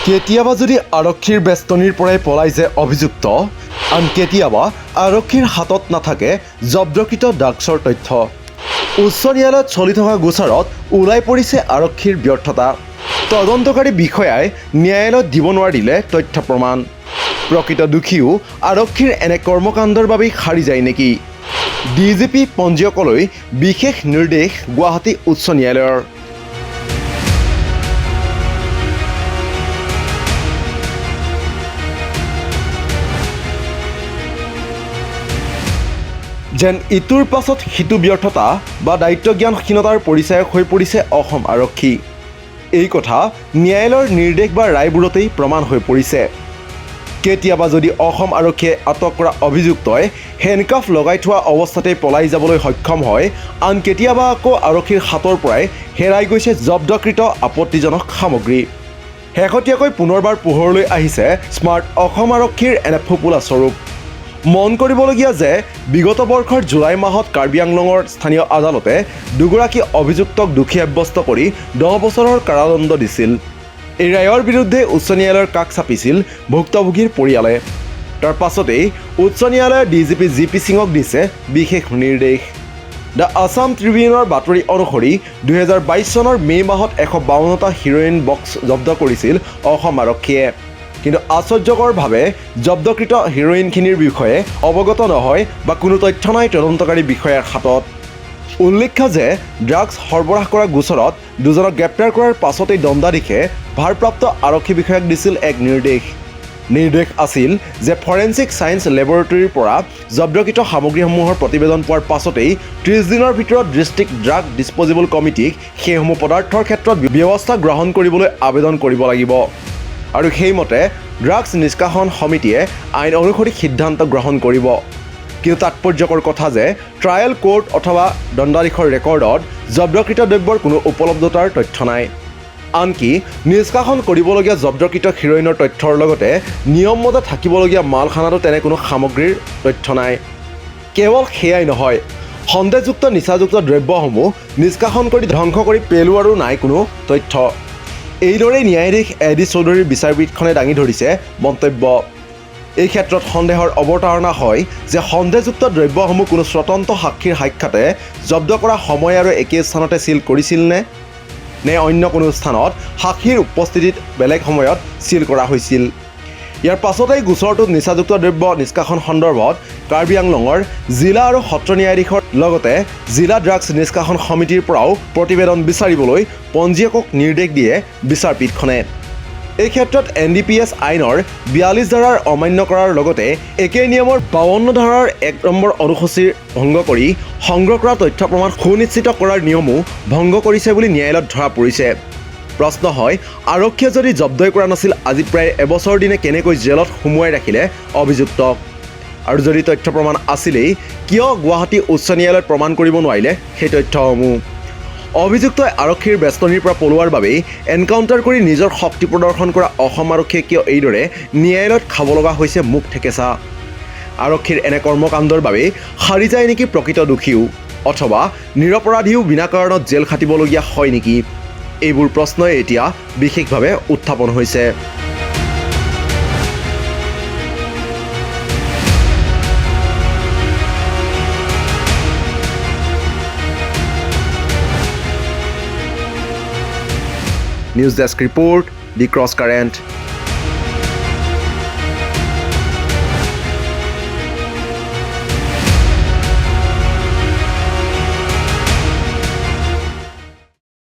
কেতিয়াবা যদি আৰক্ষীৰ বেষ্টনীৰ পৰাই পলাই যায় অভিযুক্ত, আন কেতিয়াবা আৰক্ষীৰ হাতত নাথাকে জব্দকৃত ড্ৰাগছৰ তথ্য। উচ্চ ন্যায়ালয়ত চলি থকা গোচৰত ওলাই পৰিছে আৰক্ষীৰ ব্যৰ্থতা। তদন্তকাৰী বিষয়াই ন্যায়ালয়ত দিব নোৱাৰিলে তথ্য প্ৰমাণ। প্ৰকৃত দোষীও আৰক্ষীৰ এনে কৰ্মকাণ্ডৰ বাবেই সাৰি যায় নেকি? ডিজিপি পঞ্জীয়কলৈ বিশেষ নিৰ্দেশ গুৱাহাটী উচ্চ ন্যায়ালয়ৰ। যেন ইটোৰ পাছত সিটো ব্যৰ্থতা বা দায়িত্বজ্ঞানহীনতাৰ পৰিচায়ক হৈ পৰিছে অসম আৰক্ষী। এই কথা ন্যায়ালয়ৰ নিৰ্দেশ বা ৰায়বোৰতেই প্ৰমাণ হৈ পৰিছে। কেতিয়াবা যদি অসম আৰক্ষীয়ে আটক কৰা অভিযুক্তই হেণ্ডকাফ লগাই থোৱা অৱস্থাতেই পলাই যাবলৈ সক্ষম হয়, আন কেতিয়াবা আকৌ আৰক্ষীৰ হাতৰ পৰাই হেৰাই গৈছে জব্দকৃত আপত্তিজনক সামগ্ৰী। শেহতীয়াকৈ পুনৰবাৰ পোহৰলৈ আহিছে স্মাৰ্ট অসম আৰক্ষীৰ এনে ফোঁপোলা স্বৰূপ। মন কৰিবলগীয়া যে বিগত বৰ্ষৰ জুলাই মাহত কাৰ্বি আংলঙৰ স্থানীয় আদালতে দুগৰাকী অভিযুক্তক দোষী সাব্যস্ত কৰি 10 বছৰৰ কাৰাদণ্ড দিছিল। এই ৰায়ৰ বিৰুদ্ধে উচ্চ ন্যায়ালয়ৰ কাষ চাপিছিল ভুক্তভোগীৰ পৰিয়ালে। তাৰ পাছতেই উচ্চ ন্যায়ালয়ে ডিজিপি জি.পি. সিঙক দিছে বিশেষ নিৰ্দেশ। দ্য আছাম ট্ৰিবিউনৰ বাতৰি অনুসৰি 2022 চনৰ মে' মাহত 152টা হিৰ'ইন বক্স জব্দ কৰিছিল অসম আৰক্ষীয়ে। কিন্তু আশ্চৰ্যকৰভাৱে জব্দকৃত হিৰ'ইনখিনিৰ বিষয়ে অৱগত নহয় বা কোনো তথ্য নাই তদন্তকাৰী বিষয়াৰ হাতত। উল্লেখ্য যে ড্ৰাগছ সৰবৰাহ কৰা গোচৰত দুজনক গ্ৰেপ্তাৰ কৰাৰ পাছতেই দণ্ডাধীশে ভাৰপ্ৰাপ্ত আৰক্ষী বিষয়াক দিছিল এক নিৰ্দেশ। নিৰ্দেশ আছিল যে ফৰেনচিক ছায়েন্স লেবৰেটৰীৰ পৰা জব্দকৃত সামগ্ৰীসমূহৰ প্ৰতিবেদন পোৱাৰ পাছতেই 30 দিনৰ ভিতৰত ডিষ্ট্ৰিক্ট ড্ৰাগ ডিছপ'জিবল কমিটিক সেইসমূহ পদাৰ্থৰ ক্ষেত্ৰত ব্যৱস্থা গ্ৰহণ কৰিবলৈ আবেদন কৰিব লাগিব। আৰু সেইমতে ড্ৰাগছ নিষ্কাশন সমিতিয়ে আইন অনুসৰি সিদ্ধান্ত গ্ৰহণ কৰিব। কিন্তু তাৎপৰ্যকৰ কথা যে ট্ৰায়েল কোৰ্ট অথবা দণ্ডাধীশৰ ৰেকৰ্ডত জব্দকৃত দ্ৰব্যৰ কোনো উপলব্ধতাৰ তথ্য নাই। আনকি নিষ্কাশন কৰিবলগীয়া জব্দকৃত হিৰ'ইনৰ তথ্যৰ লগতে নিয়মমতে থাকিবলগীয়া মালখানাতো তেনে কোনো সামগ্ৰীৰ তথ্য নাই। কেৱল সেয়াই নহয়, সন্দেহযুক্ত নিচাযুক্ত দ্ৰব্যসমূহ নিষ্কাশন কৰি ধ্বংস কৰি পেলোৱাৰো নাই কোনো তথ্য। এইদৰেই ন্যায়াধীশ এ.ডি. চৌধুৰীৰ বিচাৰপীঠখনে দাঙি ধৰিছে মন্তব্য। এই ক্ষেত্ৰত সন্দেহৰ অৱতাৰণা হয় যে সন্দেহযুক্ত দ্ৰব্যসমূহ কোনো স্বতন্ত্ৰ সাক্ষীৰ সাক্ষাতে জব্দ কৰা সময় আৰু একে স্থানতে চিল কৰিছিল নে অন্য কোনো স্থানত সাক্ষীৰ উপস্থিতিত বেলেগ সময়ত চিল কৰা হৈছিল। ইয়াৰ পাছতেই গোচৰটোত নিচাযুক্ত দ্ৰব্য নিষ্কাশন সন্দৰ্ভত কাৰ্বি আংলঙৰ জিলা আৰু সত্ৰ ন্যায়াধীশৰ লগতে জিলা ড্ৰাগছ নিষ্কাশন সমিতিৰ পৰাও প্ৰতিবেদন বিচাৰিবলৈ পঞ্জীয়কক নিৰ্দেশ দিয়ে বিচাৰপীঠখনে। এই ক্ষেত্ৰত NDPS আইনৰ 42 ধাৰাৰ অমান্য কৰাৰ লগতে একে নিয়মৰ 52 ধাৰাৰ 1 নম্বৰ অনুসূচীৰ ভংগ কৰি সংগ্ৰহ কৰা তথ্য প্ৰমাণ সুনিশ্চিত কৰাৰ নিয়মো ভংগ কৰিছে বুলি ন্যায়ালয়ত ধৰা পৰিছে। প্ৰশ্ন হয়, আৰক্ষীয়ে যদি জব্দই কৰা নাছিল আজি প্ৰায় এবছৰ দিনে কেনেকৈ জেলত সুমুৱাই ৰাখিলে অভিযুক্তক? আৰু যদি তথ্য প্ৰমাণ আছিলেই কিয় গুৱাহাটী উচ্চ ন্যায়ালয়ত প্ৰমাণ কৰিব নোৱাৰিলে সেই তথ্যসমূহ? অভিযুক্তই আৰক্ষীৰ বেষ্টনীৰ পৰা পলোৱাৰ বাবেই এনকাউণ্টাৰ কৰি নিজৰ শক্তি প্ৰদৰ্শন কৰা অসম আৰক্ষীয়ে কিয় এইদৰে ন্যায়ালয়ত খাব লগা হৈছে মুখ ঠেকেচা? আৰক্ষীৰ এনে কৰ্মকাণ্ডৰ বাবেই সাৰি যায় নেকি প্ৰকৃত দোষীও, অথবা নিৰপৰাধীও বিনা কাৰণত জেল খাটিবলগীয়া হয় নেকি? এইবোৰ প্ৰশ্নই এতিয়া বিশেষভাৱে উত্থাপন হৈছে। নিউজ ডেস্ক ৰিপৰ্ট, দি ক্ৰছ কাৰেণ্ট।